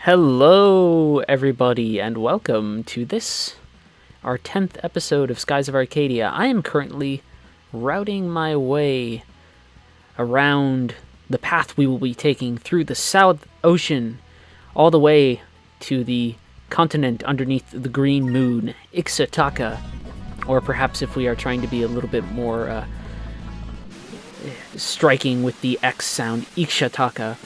Hello, everybody, and welcome to this, our 10th episode of Skies of Arcadia. I am currently routing my way around the path we will be taking through the South Ocean, all the way to the continent underneath the green moon, Ixa'Taka, or perhaps if we are trying to be a little bit more striking with the X sound, Ixa'Taka.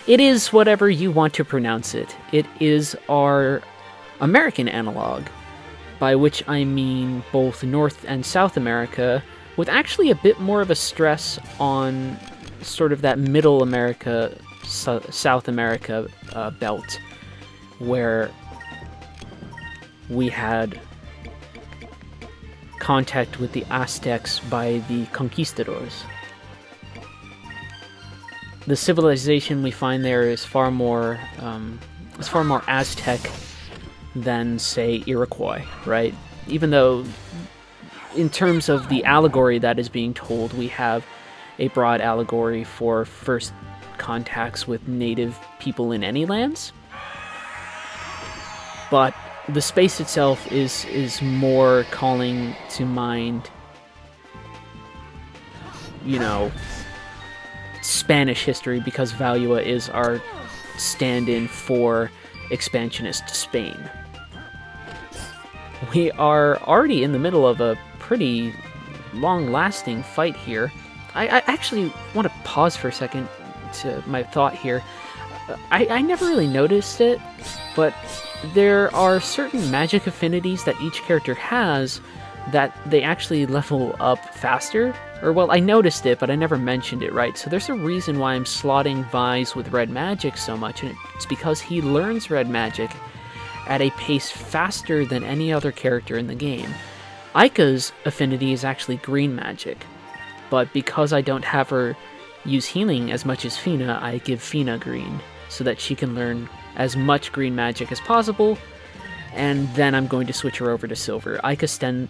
It is whatever you want to pronounce it. It is our American analog, by which I mean both North and South America, with actually a bit more of a stress on sort of that Middle America, South America belt, where we had contact with the Aztecs by the conquistadors. The civilization we find there is far more Aztec than, say, Iroquois, right? Even though, in terms of the allegory that is being told, we have a broad allegory for first contacts with native people in any lands. But the space itself is more calling to mind, Spanish history, because Valua is our stand-in for expansionist Spain. We are already in the middle of a pretty long-lasting fight here. I actually want to pause for a second to my thought here. I never really noticed it, but there are certain magic affinities that each character has that they actually level up faster. Or, well, I noticed it, but I never mentioned it, right? So there's a reason why I'm slotting Vise with red magic so much, and it's because he learns red magic at a pace faster than any other character in the game. Aika's affinity is actually green magic, but because I don't have her use healing as much as Fina, I give Fina green, so that she can learn as much green magic as possible, and then I'm going to switch her over to silver. Aika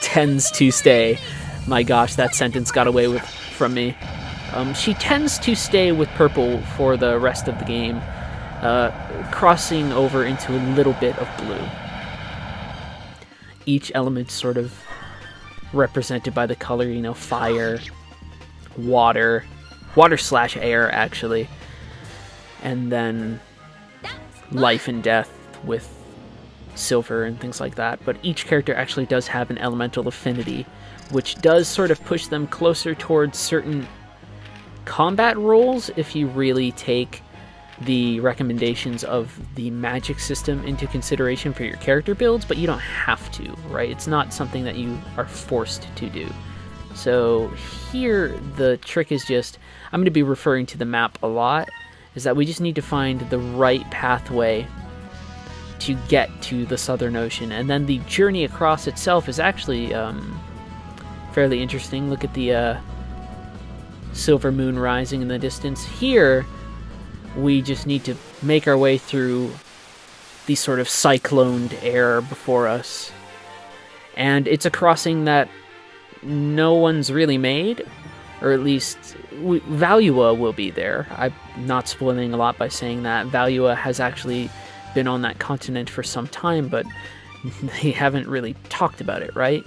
tends to stay... My gosh, that sentence got away from me. She tends to stay with purple for the rest of the game, crossing over into a little bit of blue. Each element sort of represented by the color, fire, water / air, actually, and then life and death with silver and things like that. But each character actually does have an elemental affinity, which does sort of push them closer towards certain combat roles if you really take the recommendations of the magic system into consideration for your character builds, but you don't have to, right? It's not something that you are forced to do. So here, the trick is just, I'm going to be referring to the map a lot, is that we just need to find the right pathway to get to the Southern Ocean, and then the journey across itself is actually fairly interesting. Look at the silver moon rising in the distance. Here, we just need to make our way through the sort of cycloned air before us. And it's a crossing that no one's really made, or at least Valua will be there. I'm not spoiling a lot by saying that. Valua has actually been on that continent for some time, but they haven't really talked about it, right?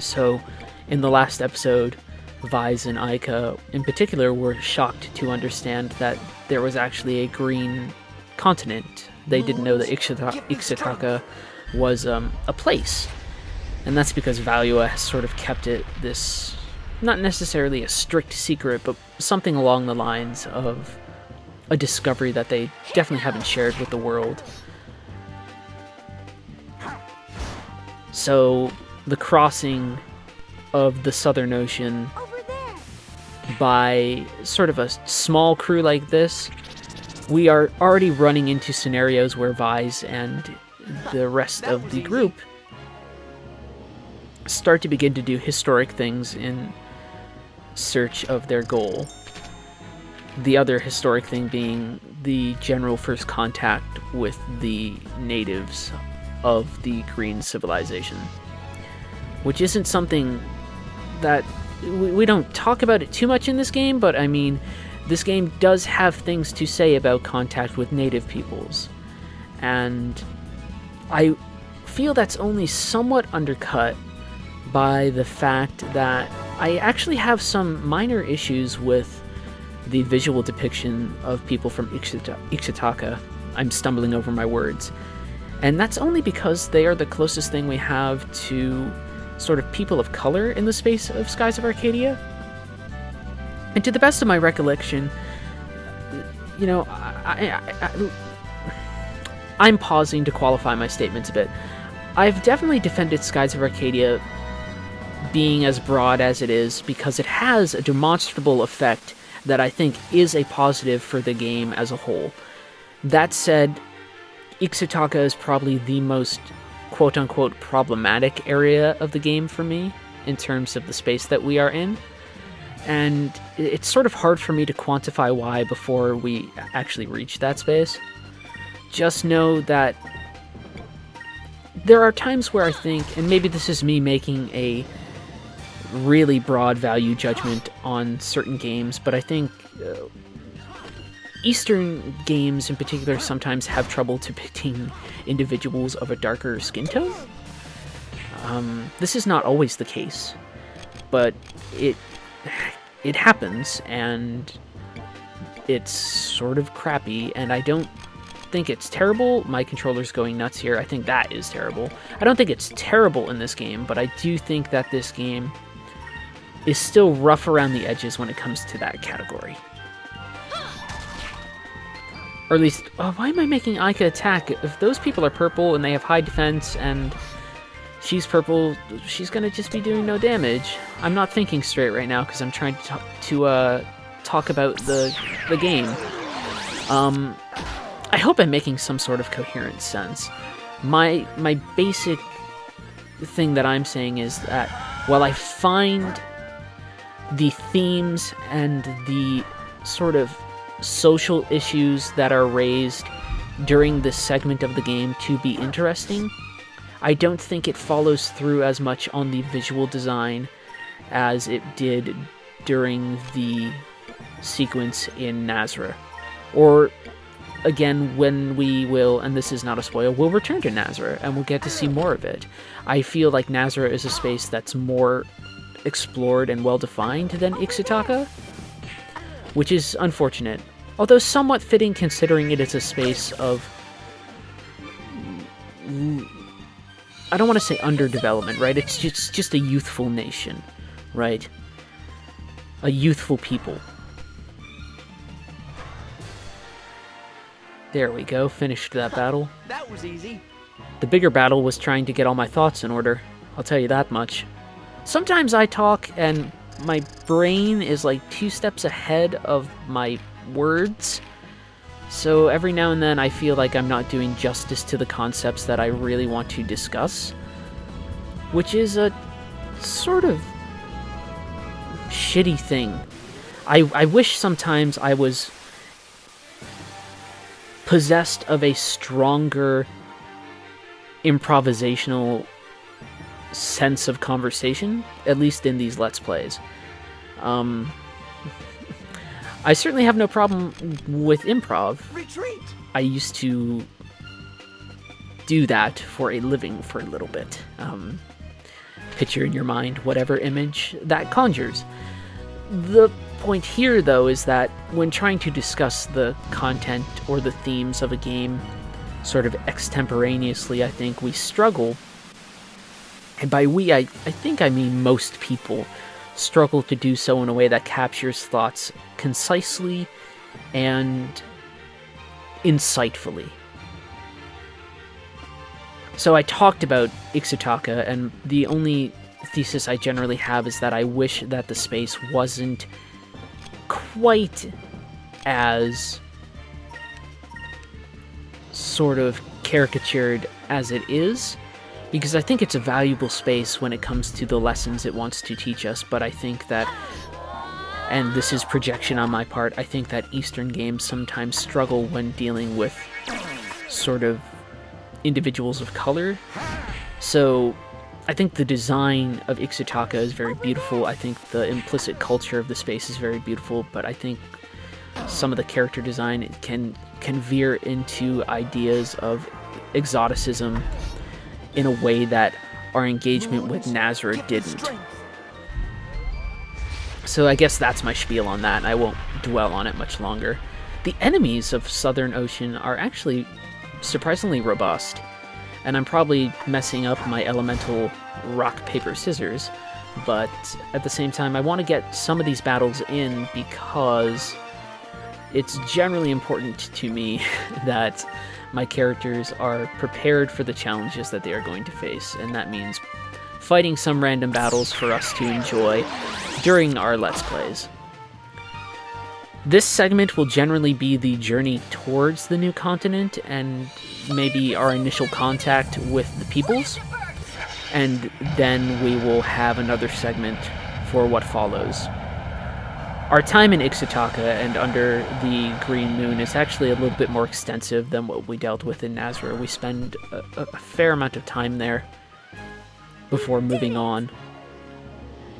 So, in the last episode, Vise and Aika, in particular, were shocked to understand that there was actually a green continent. They didn't know that Ixa'Taka was a place. And that's because Valua has sort of kept it this, not necessarily a strict secret, but something along the lines of a discovery that they definitely haven't shared with the world. So, the crossing of the Southern Ocean by sort of a small crew like this, we are already running into scenarios where Vise and the rest of the group start to begin to do historic things in search of their goal. The other historic thing being the general first contact with the natives of the Green Civilization, which isn't something that we don't talk about it too much in this game, but I mean, this game does have things to say about contact with native peoples, and I feel that's only somewhat undercut by the fact that I actually have some minor issues with the visual depiction of people from Ixa'Taka. I'm stumbling over my words. And that's only because they are the closest thing we have to sort of people of color in the space of Skies of Arcadia. And to the best of my recollection, you know, I'm pausing to qualify my statements a bit. I've definitely defended Skies of Arcadia being as broad as it is because it has a demonstrable effect that I think is a positive for the game as a whole. That said, Ixa'Taka is probably the most quote-unquote problematic area of the game for me in terms of the space that we are in. And it's sort of hard for me to quantify why before we actually reach that space. Just know that there are times where I think, and maybe this is me making a really broad value judgment on certain games, but I think Eastern games in particular sometimes have trouble depicting individuals of a darker skin tone. This is not always the case, but it happens, and it's sort of crappy, and I don't think it's terrible. My controller's going nuts here. I think that is terrible. I don't think it's terrible in this game, but I do think that this game is still rough around the edges when it comes to that category. Or at least, why am I making Aika attack? If those people are purple and they have high defense and she's purple, she's gonna just be doing no damage. I'm not thinking straight right now because I'm trying to talk about the game. I hope I'm making some sort of coherent sense. My basic thing that I'm saying is that while I find the themes and the sort of social issues that are raised during this segment of the game to be interesting, I don't think it follows through as much on the visual design as it did during the sequence in Nazra. Or, again, when we will, and this is not a spoil, we'll return to Nazra and we'll get to see more of it. I feel like Nazra is a space that's more explored and well-defined than Ixa'Taka, which is unfortunate, although somewhat fitting considering it is a space of, I don't want to say underdevelopment, right? It's just a youthful nation, right? A youthful people. There we go, finished that battle. That was easy. The bigger battle was trying to get all my thoughts in order, I'll tell you that much. Sometimes I talk and my brain is like 2 steps ahead of my words, so every now and then I feel like I'm not doing justice to the concepts that I really want to discuss, which is a sort of shitty thing. I wish sometimes I was possessed of a stronger improvisational sense of conversation, at least in these Let's Plays. I certainly have no problem with improv. Retreat! I used to do that for a living for a little bit. Picture in your mind whatever image that conjures. The point here, though, is that when trying to discuss the content or the themes of a game sort of extemporaneously, I think we struggle. And by we, I think I mean most people struggle to do so in a way that captures thoughts concisely and insightfully. So I talked about Ixa'Taka, and the only thesis I generally have is that I wish that the space wasn't quite as sort of caricatured as it is, because I think it's a valuable space when it comes to the lessons it wants to teach us, but I think that, and this is projection on my part, I think that Eastern games sometimes struggle when dealing with sort of individuals of color. So I think the design of Ixa'Taka is very beautiful. I think the implicit culture of the space is very beautiful, but I think some of the character design can veer into ideas of exoticism in a way that our engagement with Nazra didn't. So I guess that's my spiel on that, and I won't dwell on it much longer. The enemies of Southern Ocean are actually surprisingly robust, and I'm probably messing up my elemental rock, paper, scissors, but at the same time I want to get some of these battles in because it's generally important to me that my characters are prepared for the challenges that they are going to face, and that means fighting some random battles for us to enjoy during our Let's Plays. This segment will generally be the journey towards the new continent and maybe our initial contact with the peoples, and then we will have another segment for what follows. Our time in Ixa'Taka and under the Green Moon is actually a little bit more extensive than what we dealt with in Nazra. We spend a fair amount of time there before moving on.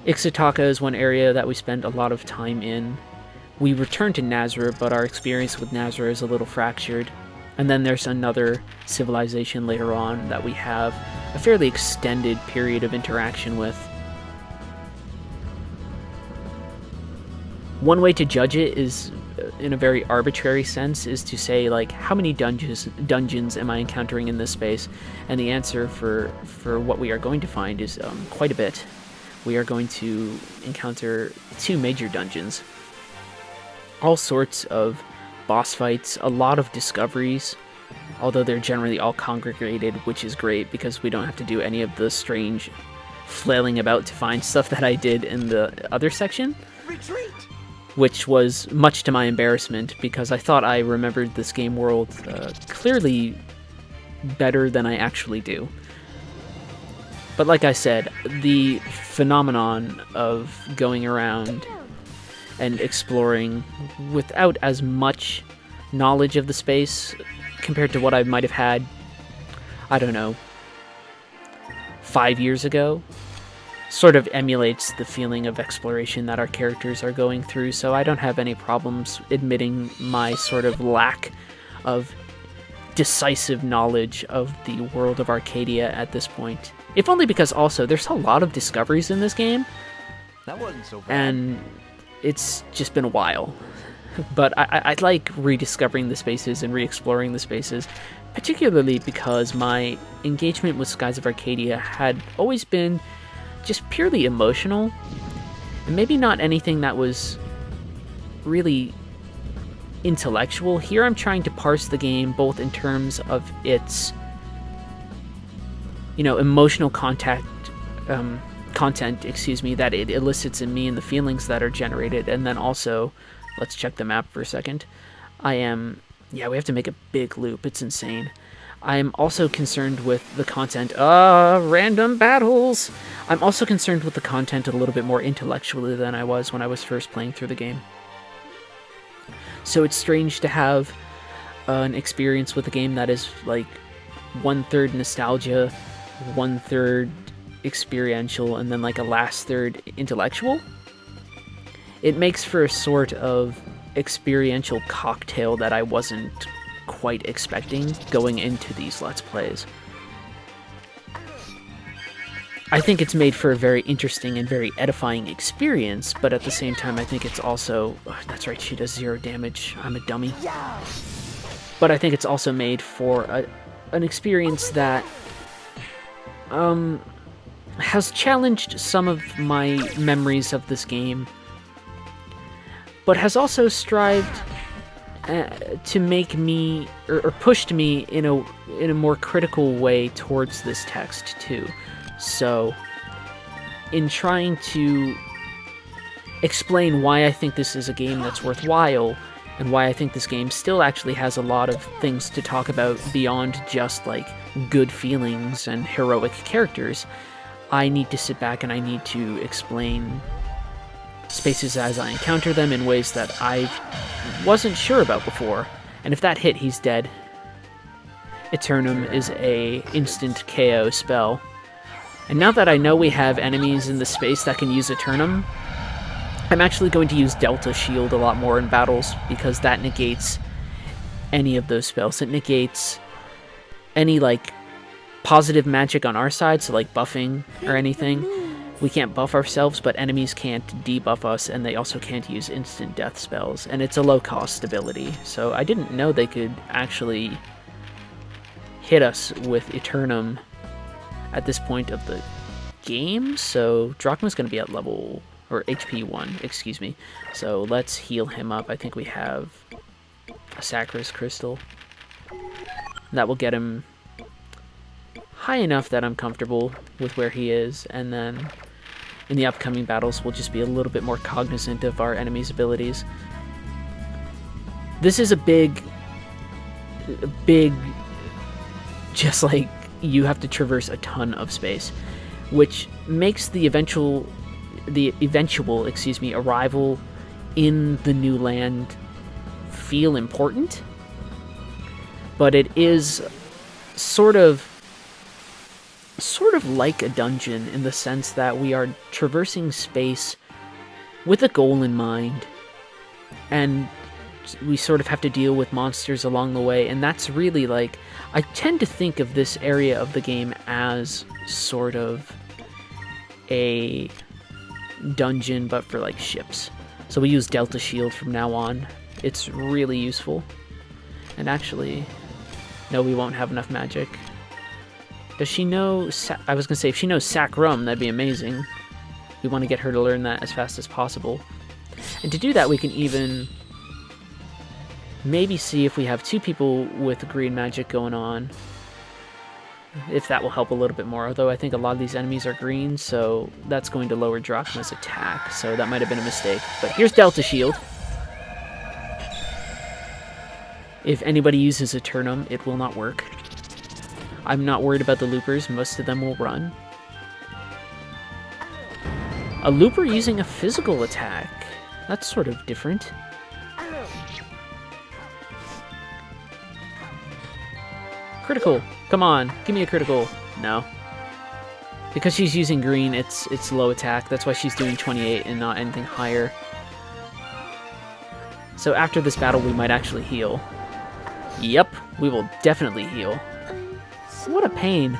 Ixa'Taka is one area that we spend a lot of time in. We return to Nazra, but our experience with Nazra is a little fractured. And then there's another civilization later on that we have a fairly extended period of interaction with. One way to judge it is, in a very arbitrary sense, is to say, like, how many dungeons am I encountering in this space? And the answer for what we are going to find is quite a bit. We are going to encounter 2 major dungeons. All sorts of boss fights, a lot of discoveries, although they're generally all congregated, which is great because we don't have to do any of the strange flailing about to find stuff that I did in the other section. Retreat! Which was much to my embarrassment because I thought I remembered this game world clearly better than I actually do. But like I said, the phenomenon of going around and exploring without as much knowledge of the space compared to what I might have had, I don't know, 5 years ago, sort of emulates the feeling of exploration that our characters are going through, so I don't have any problems admitting my sort of lack of decisive knowledge of the world of Arcadia at this point. If only because also there's a lot of discoveries in this game, that wasn't so bad. And it's just been a while. But I like rediscovering the spaces and re-exploring the spaces, particularly because my engagement with Skies of Arcadia had always been just purely emotional, and maybe not anything that was really intellectual. Here I'm trying to parse the game both in terms of its, emotional content, that it elicits in me and the feelings that are generated, and then also, let's check the map for a second. We have to make a big loop, it's insane. I'm also concerned with the content. Random battles! I'm also concerned with the content a little bit more intellectually than I was when I was first playing through the game. So it's strange to have an experience with a game that is like 1/3 nostalgia, 1/3 experiential, and then like a last third intellectual. It makes for a sort of experiential cocktail that I wasn't quite expecting going into these Let's Plays. I think it's made for a very interesting and very edifying experience, but at the same time I think it's also... that's right, she does 0 damage. I'm a dummy. But I think it's also made for an experience that has challenged some of my memories of this game, but has also strived to make me, or pushed me in a more critical way towards this text too. So, in trying to explain why I think this is a game that's worthwhile, and why I think this game still actually has a lot of things to talk about beyond just like good feelings and heroic characters, I need to sit back and I need to explain spaces as I encounter them in ways that I wasn't sure about before. And if that hit, he's dead. Eternum is a instant KO spell. And now that I know we have enemies in the space that can use Eternum, I'm actually going to use Delta Shield a lot more in battles, because that negates any of those spells. It negates any, like, positive magic on our side, so like buffing or anything. We can't buff ourselves, but enemies can't debuff us, and they also can't use instant death spells. And it's a low-cost ability, so I didn't know they could actually hit us with Eternum at this point of the game. So Drachma's going to be at level, or HP 1, excuse me. So let's heal him up. I think we have a Sacris Crystal. That will get him high enough that I'm comfortable with where he is, and then in the upcoming battles we'll just be a little bit more cognizant of our enemies' abilities. This is a big, just like, you have to traverse a ton of space, which makes the eventual arrival in the new land feel important, but it is sort of like a dungeon in the sense that we are traversing space with a goal in mind, and we sort of have to deal with monsters along the way. And that's really, like, I tend to think of this area of the game as sort of a dungeon but for like ships. So we use Delta Shield from now on. It's really useful. And actually, no, we won't have enough magic. Does she know... I was going to say, if she knows Sacrum, that'd be amazing. We want to get her to learn that as fast as possible. And to do that, we can even maybe see if we have 2 people with green magic going on, if that will help a little bit more. Although I think a lot of these enemies are green, so that's going to lower Drachma's attack. So that might have been a mistake. But here's Delta Shield. If anybody uses Eternum, it will not work. I'm not worried about the loopers. Most of them will run. A looper using a physical attack. That's sort of different. Critical. Come on. Give me a critical. No. Because she's using green, it's low attack. That's why she's doing 28 and not anything higher. So after this battle, we might actually heal. Yep, we will definitely heal. What a pain.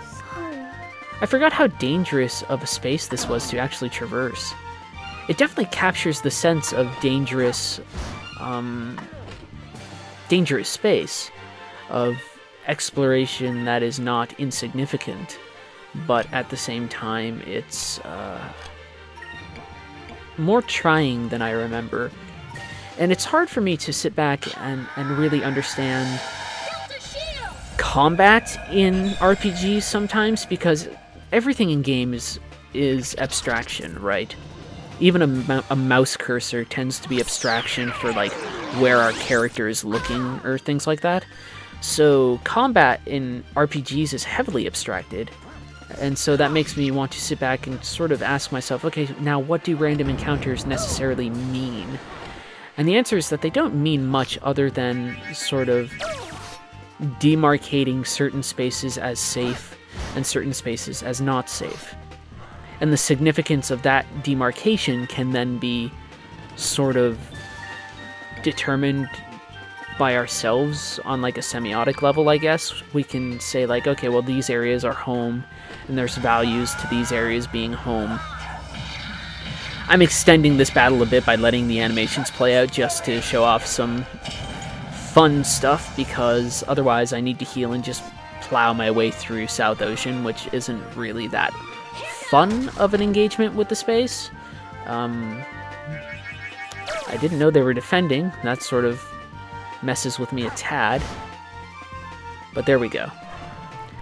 I forgot how dangerous of a space this was to actually traverse. It definitely captures the sense of dangerous space, of exploration that is not insignificant, but at the same time it's more trying than I remember. And it's hard for me to sit back and really understand combat in RPGs sometimes, because everything in game is abstraction, right? Even a mouse cursor tends to be abstraction for like where our character is looking or things like that. So combat in RPGs is heavily abstracted, and so that makes me want to sit back and sort of ask myself, okay, now what do random encounters necessarily mean? And the answer is that they don't mean much other than sort of demarcating certain spaces as safe and certain spaces as not safe. And the significance of that demarcation can then be sort of determined by ourselves on like a semiotic level, I guess. We can say like, okay, well, these areas are home, and there's values to these areas being home. I'm extending this battle a bit by letting the animations play out just to show off some fun stuff, because otherwise I need to heal and just plow my way through South Ocean, which isn't really that fun of an engagement with the space. I didn't know they were defending. That sort of messes with me a tad. But there we go.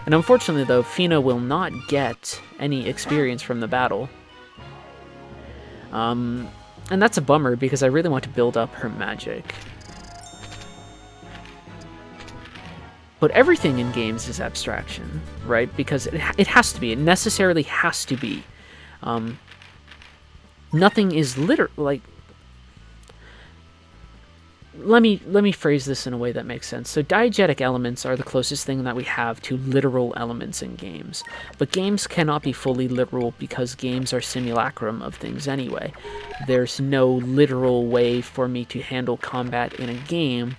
And unfortunately, though, Fina will not get any experience from the battle. And that's a bummer, because I really want to build up her magic. But everything in games is abstraction, right? Because it has to be. It necessarily has to be. Nothing is let me phrase this in a way that makes sense. So diegetic elements are the closest thing that we have to literal elements in games. But games cannot be fully literal because games are simulacrum of things anyway. There's no literal way for me to handle combat in a game,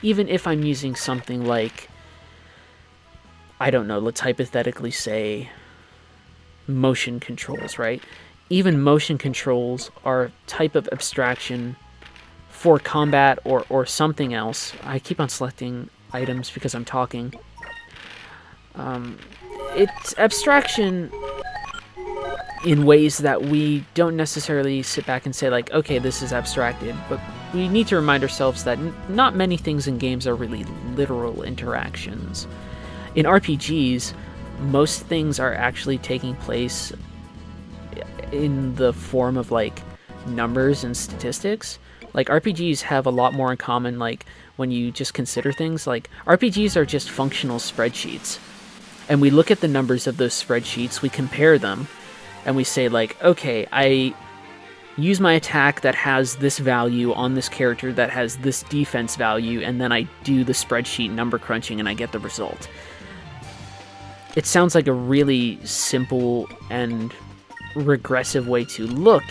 even if I'm using something like, I don't know, let's hypothetically say motion controls, right? Even motion controls are a type of abstraction for combat or something else. I keep on selecting items because I'm talking. It's abstraction in ways that we don't necessarily sit back and say, like, okay, this is abstracted, but we need to remind ourselves that not many things in games are really literal interactions. In RPGs, most things are actually taking place in the form of, like, numbers and statistics. Like, RPGs have a lot more in common, like, when you just consider things. Like, RPGs are just functional spreadsheets. And we look at the numbers of those spreadsheets, we compare them, and we say, like, okay, I use my attack that has this value on this character that has this defense value, and then I do the spreadsheet number crunching and I get the result. It sounds like a really simple and regressive way to look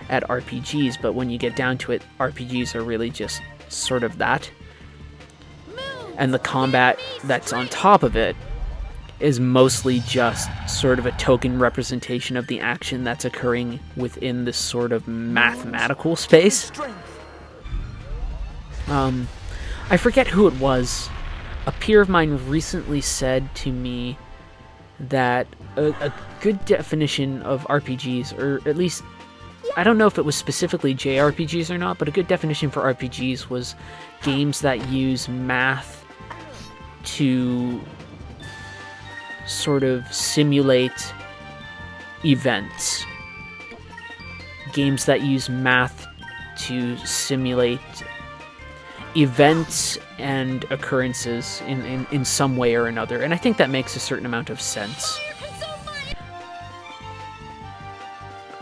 at RPGs, but when you get down to it, RPGs are really just sort of that. And the combat that's on top of it is mostly just sort of a token representation of the action that's occurring within this sort of mathematical space. I forget who it was. A peer of mine recently said to me that a good definition of RPGs, or at least, I don't know if it was specifically JRPGs or not, but a good definition for RPGs was games that use math to sort of simulate events. Games that use math to simulate events and occurrences in some way or another. And I think that makes a certain amount of sense.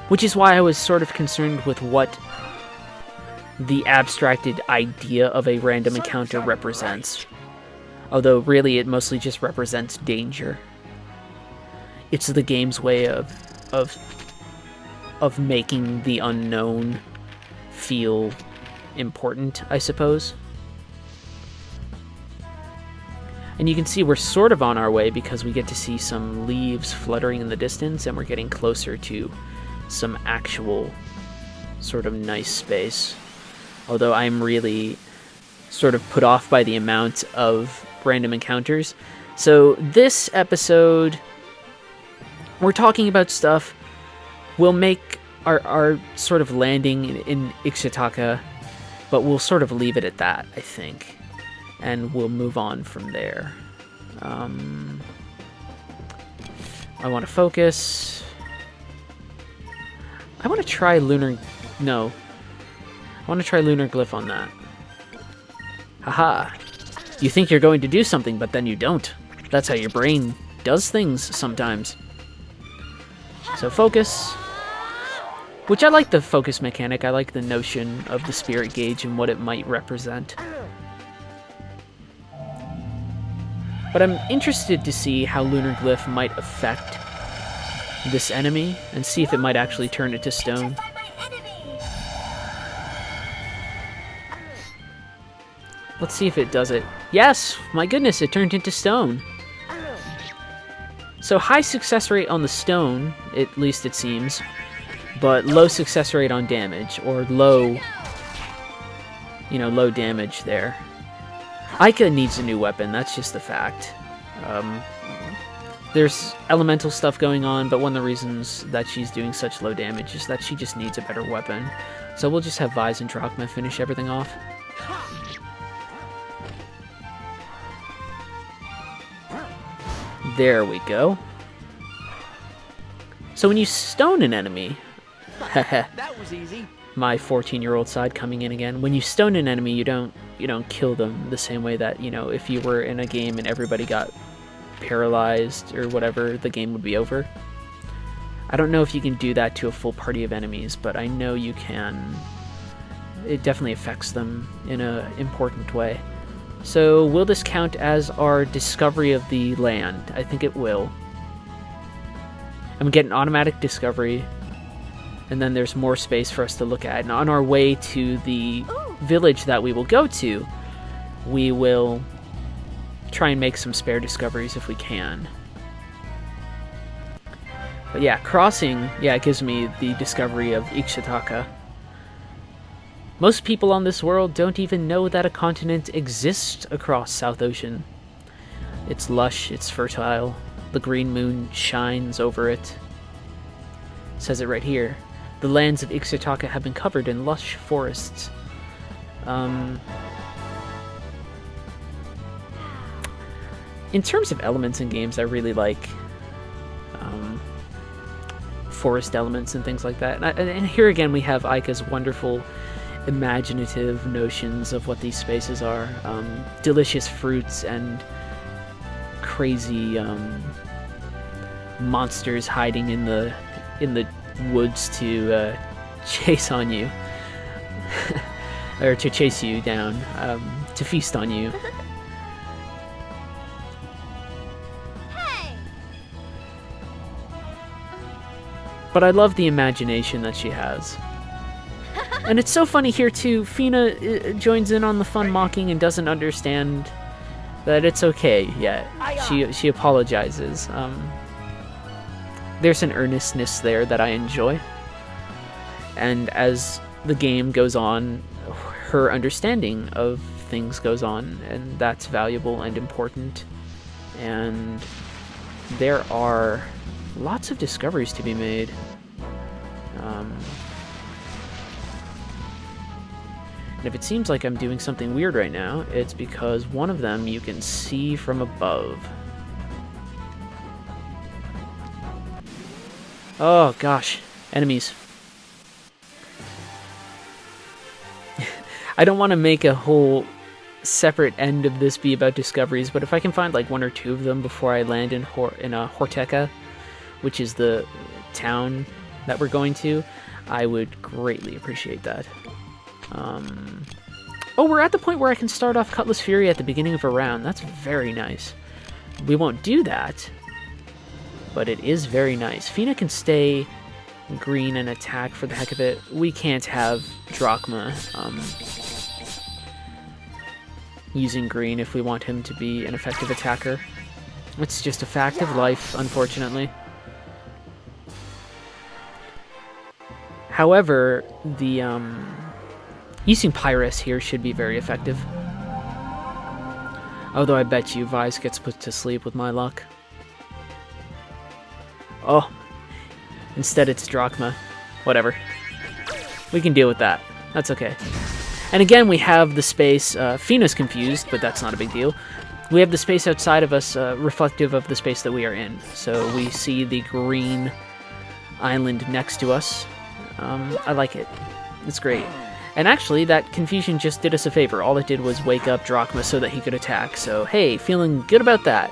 Which is why I was sort of concerned with what the abstracted idea of a random encounter represents. Although really it mostly just represents danger. It's the game's way of making the unknown feel important, I suppose. And you can see we're sort of on our way because we get to see some leaves fluttering in the distance, and we're getting closer to some actual sort of nice space. Although I'm really sort of put off by the amount of random encounters. So this episode, we're talking about stuff. We'll make our sort of landing in Ixa'Taka, but we'll sort of leave it at that, I think. And we'll move on from there. I want to focus. I want to try Lunar... No. I want to try Lunar Glyph on that. Haha. You think you're going to do something, but then you don't. That's how your brain does things sometimes. So focus. Which I like the focus mechanic. I like the notion of the spirit gauge and what it might represent. But I'm interested to see how Lunar Glyph might affect this enemy, and see if it might actually turn it to stone. Let's see if it does it. Yes! My goodness, it turned into stone. So high success rate on the stone, at least it seems, but low success rate on damage, or low damage there. Aika needs a new weapon, that's just a fact. There's elemental stuff going on, but one of the reasons that she's doing such low damage is that she just needs a better weapon. So we'll just have Vise and Drachma finish everything off. There we go. So when you stone an enemy... That was easy. My 14-year-old side coming in again. When you stone an enemy, you don't kill them the same way that, if you were in a game and everybody got paralyzed or whatever, the game would be over. I don't know if you can do that to a full party of enemies, but I know you can it definitely affects them in an important way. So will this count as our discovery of the land? I think it will. And we get an automatic discovery, and then there's more space for us to look at. And on our way to the village that we will go to, we will try and make some spare discoveries if we can. But yeah, crossing, yeah, it gives me the discovery of Ixa'Taka. Most people on this world don't even know that a continent exists across South Ocean. It's lush, it's fertile, the green moon shines over it. It says it right here. The lands of Ixa'Taka have been covered in lush forests. In terms of elements in games, I really like forest elements and things like that. And here again we have Aika's wonderful imaginative notions of what these spaces are. Delicious fruits and crazy monsters hiding in the woods to chase on you. Or to chase you down, to feast on you. But I love the imagination that she has. And it's so funny here too, Fina joins in on the fun mocking and doesn't understand that it's okay yet. She apologizes. There's an earnestness there that I enjoy. And as the game goes on, her understanding of things goes on, and that's valuable and important. And there are lots of discoveries to be made. And if it seems like I'm doing something weird right now, it's because one of them you can see from above. Oh gosh, enemies. I don't want to make a whole separate end of this be about discoveries, but if I can find like one or two of them before I land in Ixa'Taka, which is the town that we're going to, I would greatly appreciate that. Oh, we're at the point where I can start off Cutlass Fury at the beginning of a round. That's very nice. We won't do that, but it is very nice. Fina can stay green and attack for the heck of it. We can't have Drachma using green if we want him to be an effective attacker. It's just a fact of life, unfortunately. However, the using Pyrus here should be very effective. Although I bet you Vice gets put to sleep with my luck. Oh, instead it's Drachma. Whatever. We can deal with that. That's okay. And again, we have the space. Fina's confused, but that's not a big deal. We have the space outside of us reflective of the space that we are in. So we see the green island next to us. I like it. It's great. And actually, that confusion just did us a favor. All it did was wake up Drachma so that he could attack. So, hey, feeling good about that.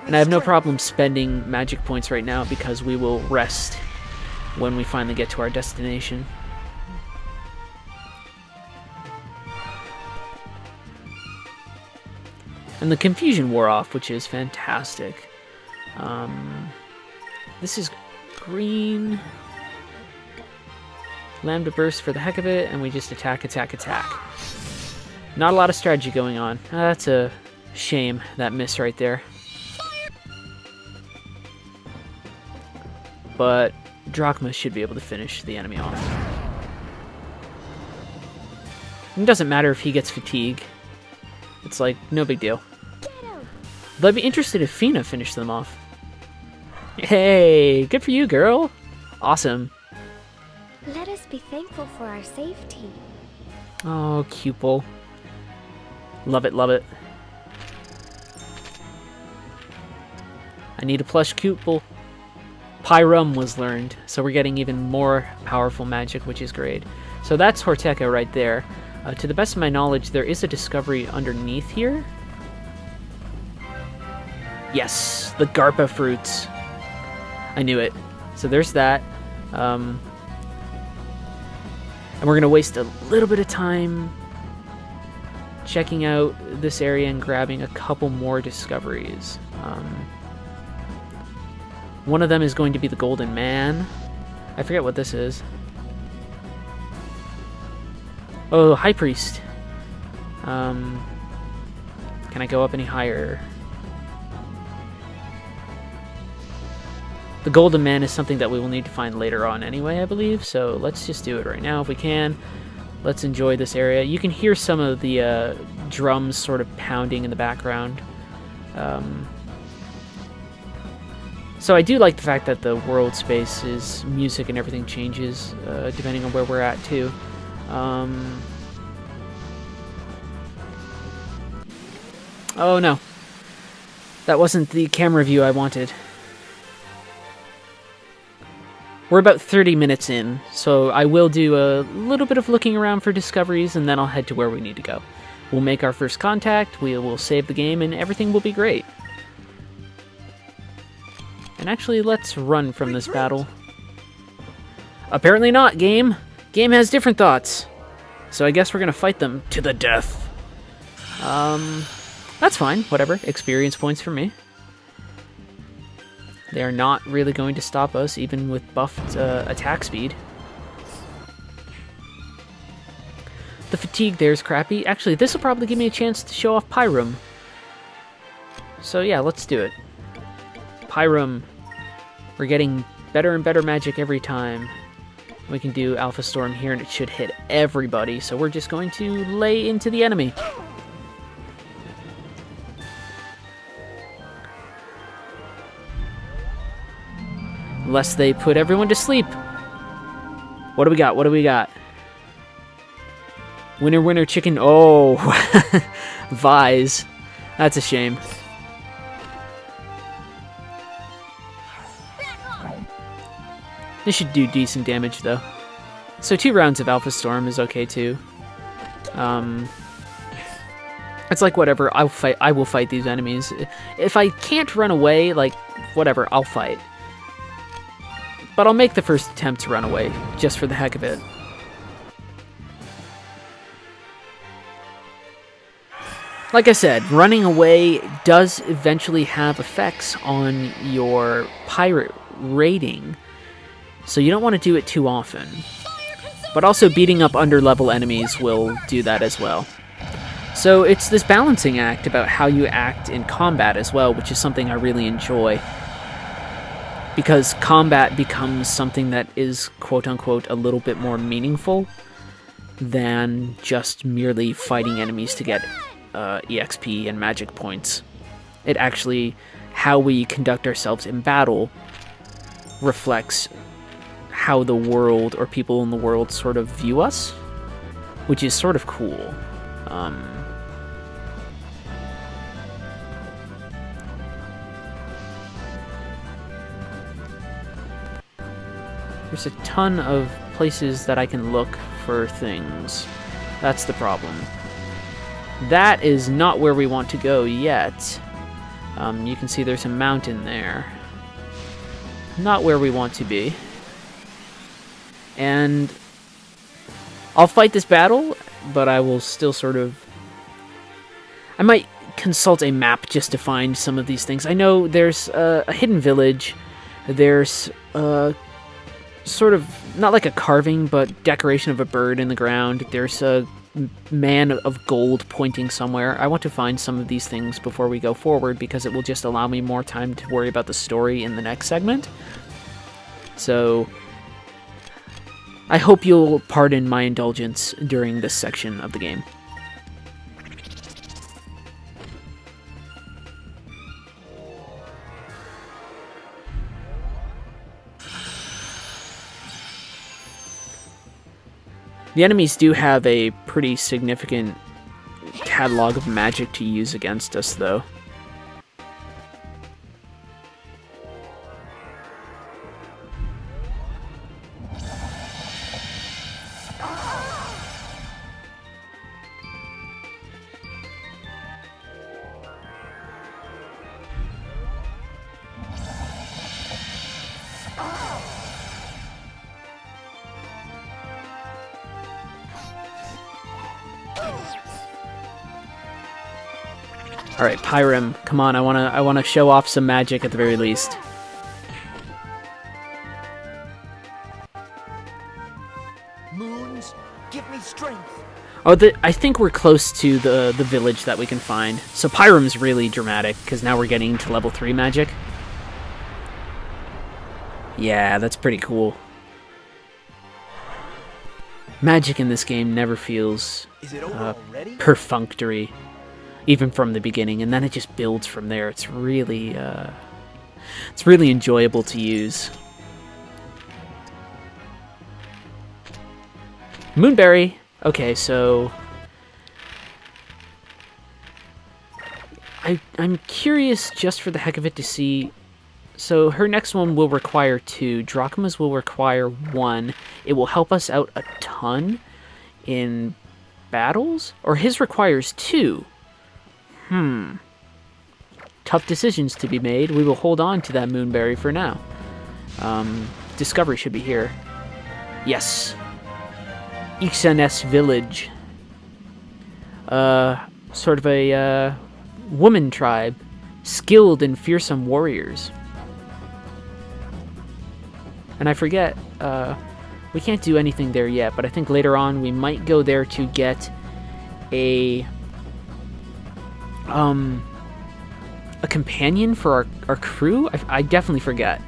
And I have no problem spending magic points right now because we will rest when we finally get to our destination. And the confusion wore off, which is fantastic. This is green. Lambda burst for the heck of it, and we just attack, attack, attack. Not a lot of strategy going on. That's a shame, that miss right there. But Drachma should be able to finish the enemy off. It doesn't matter if he gets fatigue. It's like, no big deal. But I'd be interested if Fina finished them off. Hey, good for you, girl. Awesome. Let us be thankful for our safety. Oh, Cupel. Love it, love it. I need a plush Cupel. Pyrum was learned, so we're getting even more powerful magic, which is great. So that's Ixa'Taka right there. To the best of my knowledge, there is a discovery underneath here. Yes, the Garpa fruits. I knew it. So there's that. And we're going to waste a little bit of time checking out this area and grabbing a couple more discoveries. One of them is going to be the Golden Man. I forget what this is. Oh, High Priest. Can I go up any higher? The Golden Man is something that we will need to find later on anyway, I believe. So let's just do it right now if we can. Let's enjoy this area. You can hear some of the drums sort of pounding in the background. So I do like the fact that the world space is music and everything changes depending on where we're at too. Oh no, that wasn't the camera view I wanted. We're about 30 minutes in, so I will do a little bit of looking around for discoveries and then I'll head to where we need to go. We'll make our first contact, we will save the game, and everything will be great. And actually, let's run from this battle. Apparently not, game. Game has different thoughts. So I guess we're gonna fight them to the death. That's fine, whatever. Experience points for me. They are not really going to stop us, even with buffed attack speed. The fatigue there is crappy. Actually, this will probably give me a chance to show off Pyrum. So yeah, let's do it. Pyrum. We're getting better and better magic every time. We can do Alpha Storm here and it should hit everybody, so we're just going to lay into the enemy. Unless they put everyone to sleep. What do we got? What do we got? Winner, winner, chicken. Oh, Vise. That's a shame. This should do decent damage, though. So 2 rounds of Alpha Storm is okay, too. It's like, whatever, I will fight these enemies. If I can't run away, like, whatever, I'll fight. But I'll make the first attempt to run away, just for the heck of it. Like I said, running away does eventually have effects on your pirate rating, so you don't want to do it too often. But also beating up underlevel enemies will do that as well. So it's this balancing act about how you act in combat as well, which is something I really enjoy. Because combat becomes something that is, quote-unquote, a little bit more meaningful than just merely fighting enemies to get EXP and magic points. It actually, how we conduct ourselves in battle reflects how the world or people in the world sort of view us, which is sort of cool. There's a ton of places that I can look for things. That's the problem. That is not where we want to go yet. You can see there's a mountain there. Not where we want to be. And I'll fight this battle, but I will still sort of... I might consult a map just to find some of these things. I know there's a hidden village. There's sort of, not like a carving, but decoration of a bird in the ground. There's a man of gold pointing somewhere. I want to find some of these things before we go forward because it will just allow me more time to worry about the story in the next segment. So I hope you'll pardon my indulgence during this section of the game. The enemies do have a pretty significant catalog of magic to use against us, though. All right, Pyram, come on! I wanna show off some magic at the very least. Moons, give me strength. Oh, I think we're close to the village that we can find. So Pyram's really dramatic, because now we're getting to level 3 magic. Yeah, that's pretty cool. Magic in this game never feels Is it over already? perfunctory, even from the beginning, and then it just builds from there. It's really enjoyable to use. Moonberry. Okay, so I'm curious just for the heck of it to see. So her next one will require 2. Drachma's will require 1. It will help us out a ton in battles, or his requires 2. Tough decisions to be made. We will hold on to that Moonberry for now. Discovery should be here. Yes. Ixa'Taka village. Sort of a woman tribe, skilled and fearsome warriors. And I forget, we can't do anything there yet, but I think later on we might go there to get a companion for our crew. I definitely forget.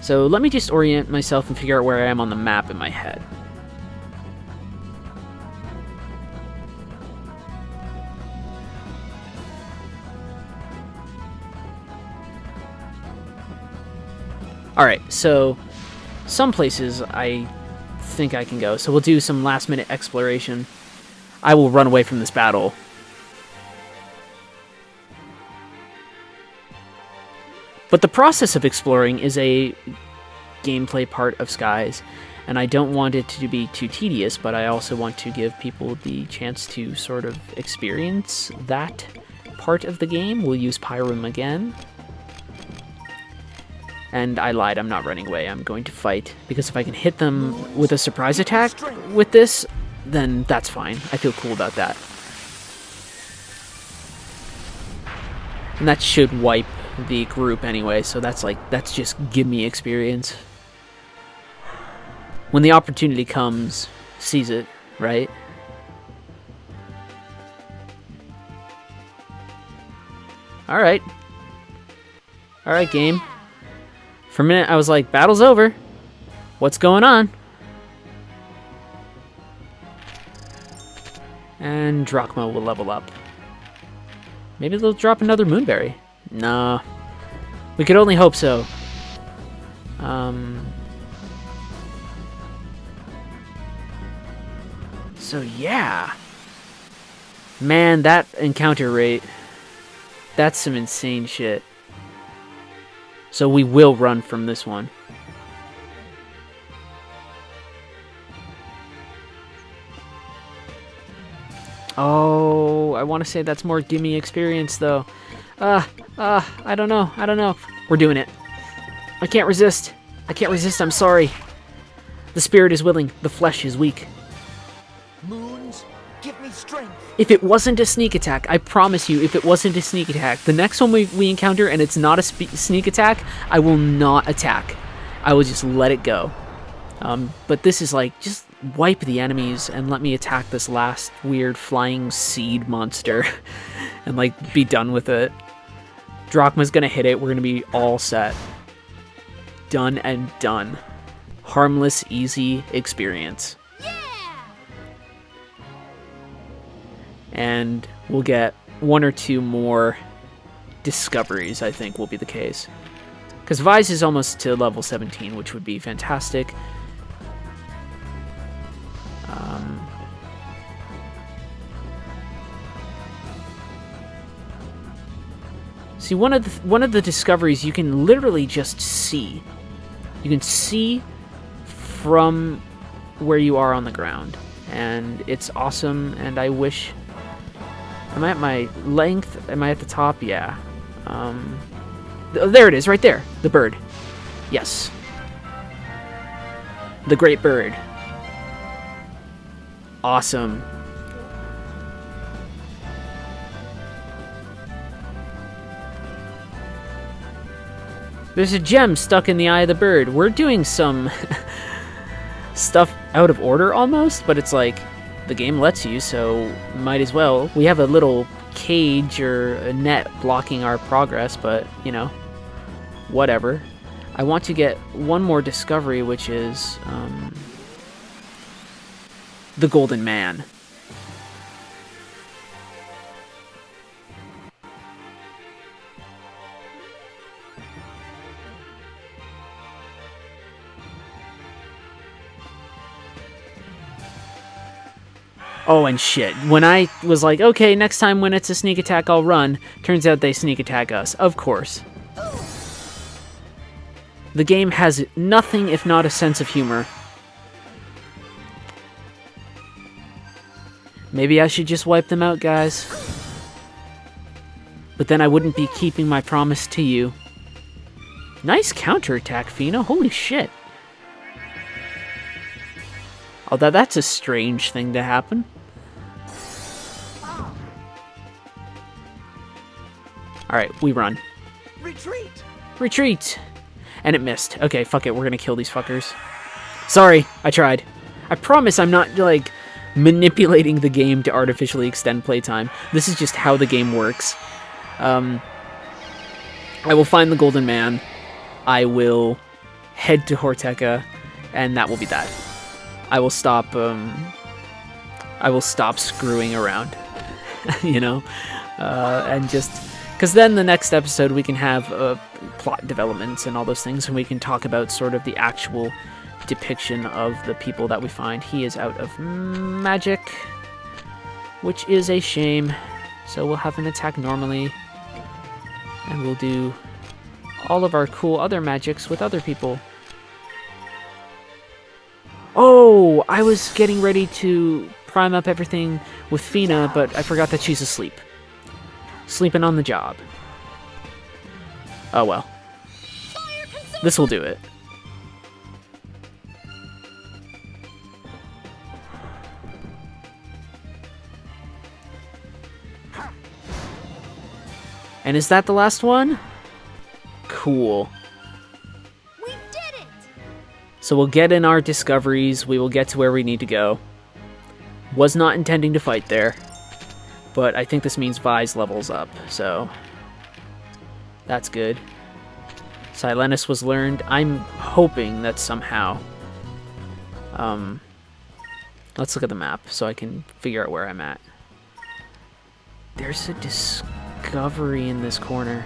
So let me just orient myself and figure out where I am on the map in my head. Alright, so some places I think I can go. So we'll do some last minute exploration. I will run away from this battle. But the process of exploring is a gameplay part of Skies, and I don't want it to be too tedious, but I also want to give people the chance to sort of experience that part of the game. We'll use Pyram again. And I lied, I'm not running away, I'm going to fight, because if I can hit them with a surprise attack with this, then that's fine. I feel cool about that. And that should wipe the group anyway, so that's just give me experience. When the opportunity comes, seize it, right? Alright. Alright, game. For a minute, I was like, battle's over. What's going on? And Drachma will level up. Maybe they'll drop another Moonberry. Nah. We could only hope so. So, yeah. Man, that encounter rate. That's some insane shit. So we will run from this one. Oh, I want to say that's more gimme experience, though. I don't know. We're doing it. I can't resist. I'm sorry. The spirit is willing. The flesh is weak. Moons, give me strength. If it wasn't a sneak attack, I promise you, if it wasn't a sneak attack, the next one we encounter and it's not a sneak attack, I will not attack. I will just let it go. But this is like, just wipe the enemies and let me attack this last weird flying seed monster and like be done with it. Drachma's gonna hit it, we're gonna be all set. Done and done. Harmless, easy experience. And we'll get 1 or 2 more discoveries, I think will be the case. Because Vise is almost to level 17, which would be fantastic. See, one of the discoveries you can literally just see. You can see from where you are on the ground. And it's awesome, and I wish... Am I at my length? Am I at the top? Yeah. There it is, right there. The bird. Yes. The great bird. Awesome. There's a gem stuck in the eye of the bird. We're doing some stuff out of order almost, but it's like the game lets you, so might as well. We have a little cage or a net blocking our progress, but, you know, whatever. I want to get one more discovery, which is the Golden Man. Oh, and shit. When I was like, okay, next time when it's a sneak attack, I'll run. Turns out they sneak attack us. Of course. The game has nothing if not a sense of humor. Maybe I should just wipe them out, guys. But then I wouldn't be keeping my promise to you. Nice counterattack, Fina. Holy shit. Although that's a strange thing to happen. Alright, we run. Retreat! Retreat! And it missed. Okay, fuck it, we're gonna kill these fuckers. Sorry, I tried. I promise I'm not, like, manipulating the game to artificially extend playtime. This is just how the game works. I will find the Golden Man. I will head to Ixa'Taka, and that will be that. I will stop screwing around, you know, and just, because then the next episode we can have plot developments and all those things, and we can talk about sort of the actual depiction of the people that we find. He is out of magic, which is a shame, so we'll have him attack normally, and we'll do all of our cool other magics with other people. Oh, I was getting ready to prime up everything with Fina, but I forgot that she's asleep. Sleeping on the job. Oh well. This will do it. And is that the last one? Cool. We did it! So we'll get in our discoveries, we will get to where we need to go. Was not intending to fight there, but I think this means Vi's levels up, so that's good. Silenus was learned. I'm hoping that somehow... let's look at the map so I can figure out where I'm at. There's a discovery in this corner.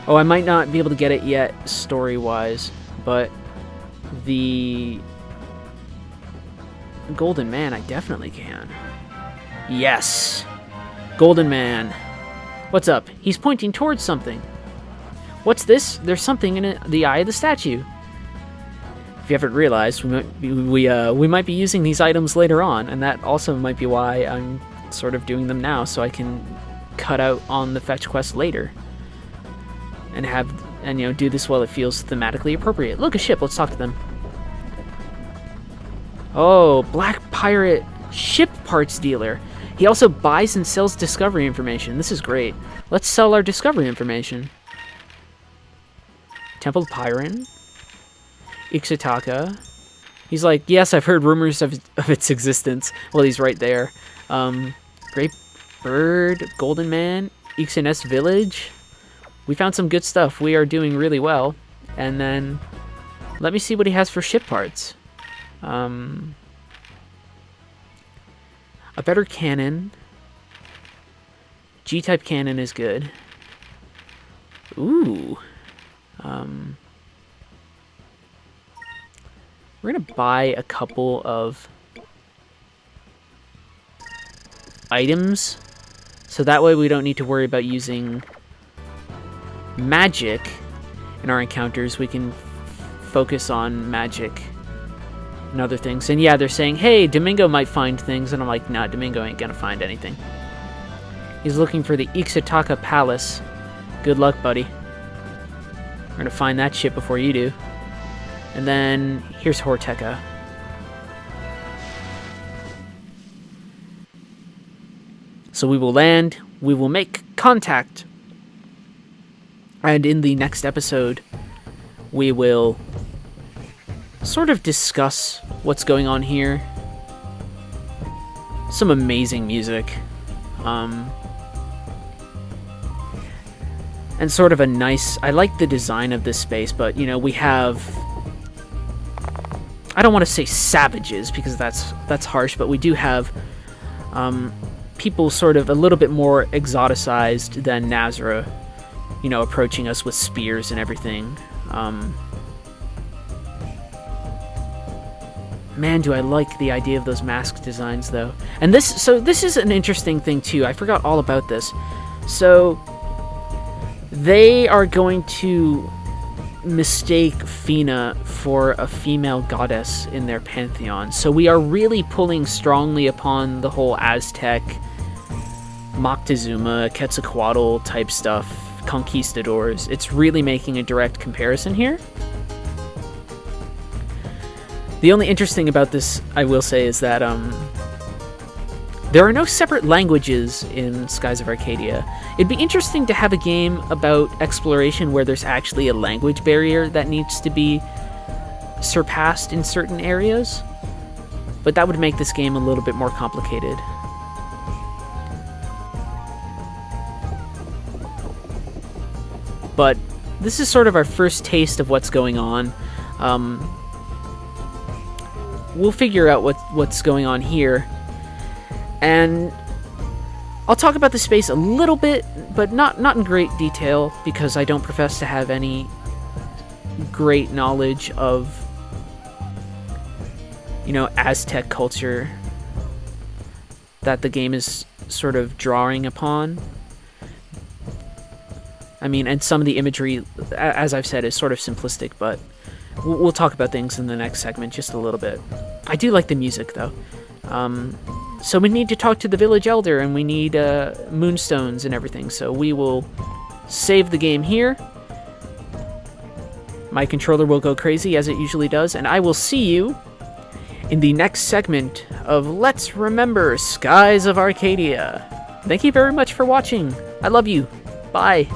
Oh, I might not be able to get it yet, story-wise, but the Golden Man, I definitely can. Yes! Golden Man. What's up? He's pointing towards something. What's this? There's something in the eye of the statue. If you haven't realized, we might be using these items later on, and that also might be why I'm sort of doing them now, so I can cut out on the fetch quest later. And you know, do this while it feels thematically appropriate. Look, a ship. Let's talk to them. Oh, Black Pirate ship parts dealer. He also buys and sells discovery information. This is great. Let's sell our discovery information. Temple Pyron. Ixa'Taka. He's like, yes, I've heard rumors of its existence. Well, he's right there. Great Bird, Golden Man, Ixa'Taka Village. We found some good stuff. We are doing really well. And then, let me see what he has for ship parts. A better cannon. G-type cannon is good. Ooh. We're gonna buy a couple of items, so that way we don't need to worry about using magic in our encounters. We can focus on magic and other things. And yeah, they're saying, hey, Domingo might find things, and I'm like, nah, Domingo ain't gonna find anything. He's looking for the Ixa'Taka Palace. Good luck, buddy. We're gonna find that shit before you do. And then here's Ixa'Taka. So we will land, we will make contact. And in the next episode, we will sort of discuss what's going on here. Some amazing music. And sort of a nice... I like the design of this space, but, you know, we have... I don't want to say savages, because that's harsh, but we do have people sort of a little bit more exoticized than Nazra, you know, approaching us with spears and everything. Man, do I like the idea of those mask designs, though. And this is an interesting thing, too. I forgot all about this. So, they are going to mistake Fina for a female goddess in their pantheon. So we are really pulling strongly upon the whole Aztec, Moctezuma, Quetzalcoatl type stuff, conquistadors. It's really making a direct comparison here. The only interesting about this, I will say, is that there are no separate languages in Skies of Arcadia. It'd be interesting to have a game about exploration where there's actually a language barrier that needs to be surpassed in certain areas, but that would make this game a little bit more complicated. But this is sort of our first taste of what's going on. We'll figure out what's going on here. And I'll talk about the space a little bit, but not in great detail, because I don't profess to have any great knowledge of, you know, Aztec culture that the game is sort of drawing upon. I mean, and some of the imagery, as I've said, is sort of simplistic, but we'll talk about things in the next segment just a little bit. I do like the music, though. So we need to talk to the village elder, and we need moonstones and everything. So we will save the game here. My controller will go crazy, as it usually does, and I will see you in the next segment of Let's Remember Skies of Arcadia. Thank you very much for watching. I love you. Bye.